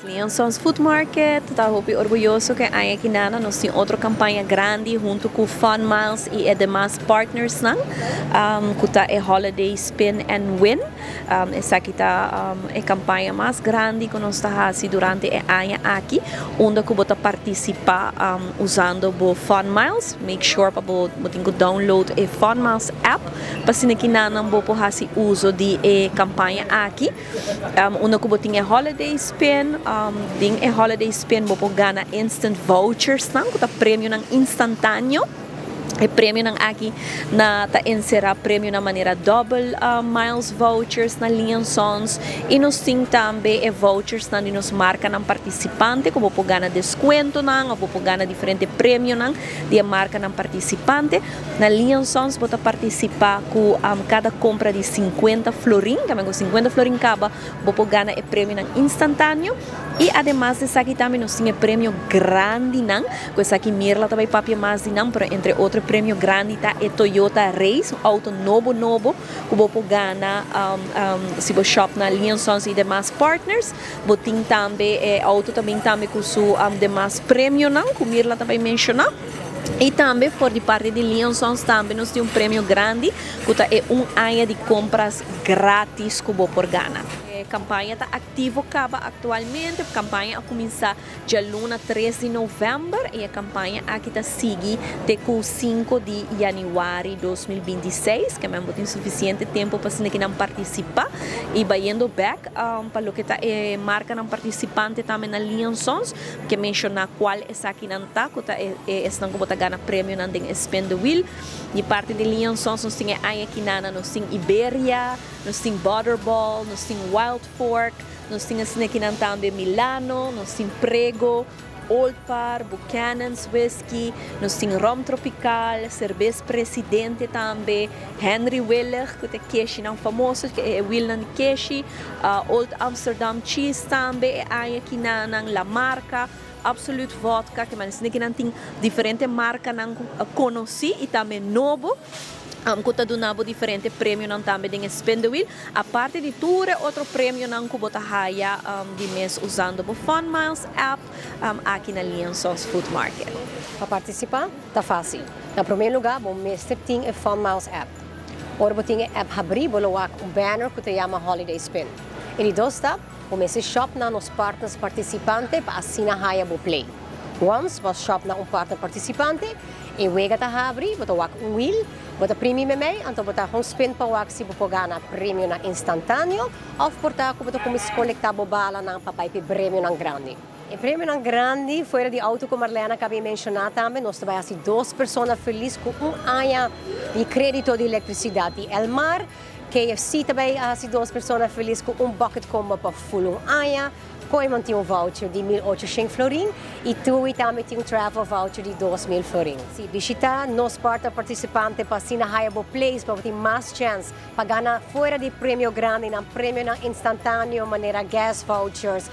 Leon Sons Food Market, estamos orgulhoso que haya aqui nós temos outra campanha grande junto com Fun Miles e demais partners que é Holiday Spin and Win. Essa aqui é a campanha mais grande que nós estamos fazendo durante a ano aqui, onde você participar usando o Fun Miles. Make sure para você download a Fun Miles app para se que não você fazer uso de campanha aqui. Onde você tem a Holiday Spin, ding a Holiday Spin você ganha instant vouchers, que é prêmio instantâneo. O prêmio aqui está inserir prêmio na maneira double miles vouchers na Leon Sons e nós temos também vouchers que nos marca na participante, como pode ganhar desconto ou pode ganhar diferente prêmio de marca na participante. Na Leon Sons você participar com cada compra de 50 florin, que com 50 florin acaba, você pode ganhar o prêmio instantâneo. E además dessa aqui também nós temos prêmio grande com essa aqui Mirla também papia mais de pero entre outro prêmio grande está é Toyota Race, um auto novo que você ganha se você shop na Leon Sons e demais partners. Você tem também auto também com o demais prêmio que Mirla também mencionou. E também, por de parte de Leon Sons, também nós temos prêmio grande, que é área de compras grátis que você pode ganhar. A campanha está ativa atualmente, a campanha começa dia 3 de novembro e a campanha aqui está seguindo até 5 de janeiro de 2026, que mesmo tem suficiente tempo para se não participar e vai indo back para o que está marca não participante também na Leon Sons, que menciona qual é aqui não está, que não como ganha prêmio não tem spin the wheel. De parte de Leon Sons nós temos aqui nós temos Iberia, nós temos Butterball, nós temos Wild Fork, nós temos aqui também Milano, nós temos Prego, Old Par, Buchanan's Whiskey, nós temos Rum Tropical, Cerveza Presidente também, Henry Willer, que é queijo não famoso, que é Willan Queijo, Old Amsterdam Cheese também, aqui na La Marca, Absolute Vodka, que mas aqui tem diferentes marcas não conheci e também novo. Que está dando diferente prêmio também em Spin the Wheel. A parte de tudo, outro prêmio que você ganha de mês usando o Fun Miles app aqui na Leon Sons Food Market. Para participar, está fácil. Na primeiro lugar, o mestre tem a Fun Miles app. Ora, você tem a app abrir, você banner que se chama Holiday Spin. E de dois está, o mestre shop na nos partners participantes para assinar a play. Once você shop na partner participante, e o que está abrir, você tem wheel, você prêmio então você spin para se você ganhar prêmio instantâneo, ou você começa a coletar bala para prêmio grande. O prêmio grande, fora de auto, como a Marlena acabou de mencionar também, nós trabalhamos 2 pessoas felizes com ano de crédito de eletricidade. Elmar, KFC também há 2 pessoas felizes com bucket combo para full ano. Coiman tem voucher de 1.800 florin e Tui também tem travel voucher de 2.000 florin. Se visitar nos participantes para assinar a place para ter mais chance para ganhar fora de prêmio grande, prêmio instantâneo, maneira gas vouchers,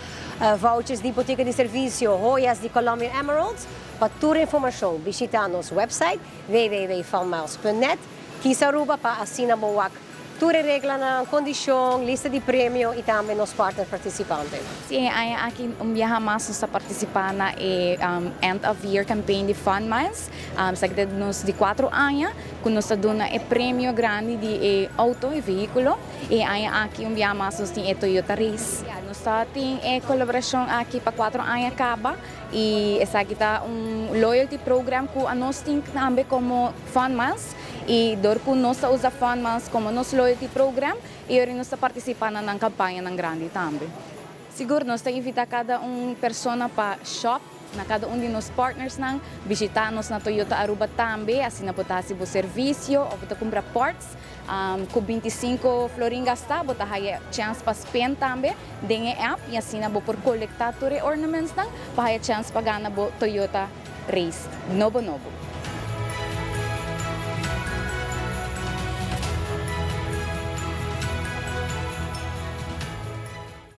vouchers de botica de serviço, joias de Colombian Emeralds. Para toda informação, visitar nosso website www.funmiles.net, que se aruba para assinar toda regra na condição, lista de prêmio e também nos participantes. Sim, aqui viajamos sa participar na end of year campaign de Fun Miles. Sa nos de 4 anos, que nos dona prêmio grande de auto e veículo. E aqui viajamos tem Toyota Race. Nos tem colaboração aqui para 4 anos acaba e essa aqui tá loyalty program que nós tem também como Fun Miles. E dorku nós usa Fun Miles como nosso loyalty program e nós participando na campanha grande também. Siguro nós invita cada pessoa para shop na cada de nos partners visitar-nos na Toyota Aruba também, assim na botar o serviço ou botar comprar parts com 25 florin gastar, botar a chance para spend também dentro da app e assim na por coletar todos os ornaments para a chance para ganhar Toyota Race novo.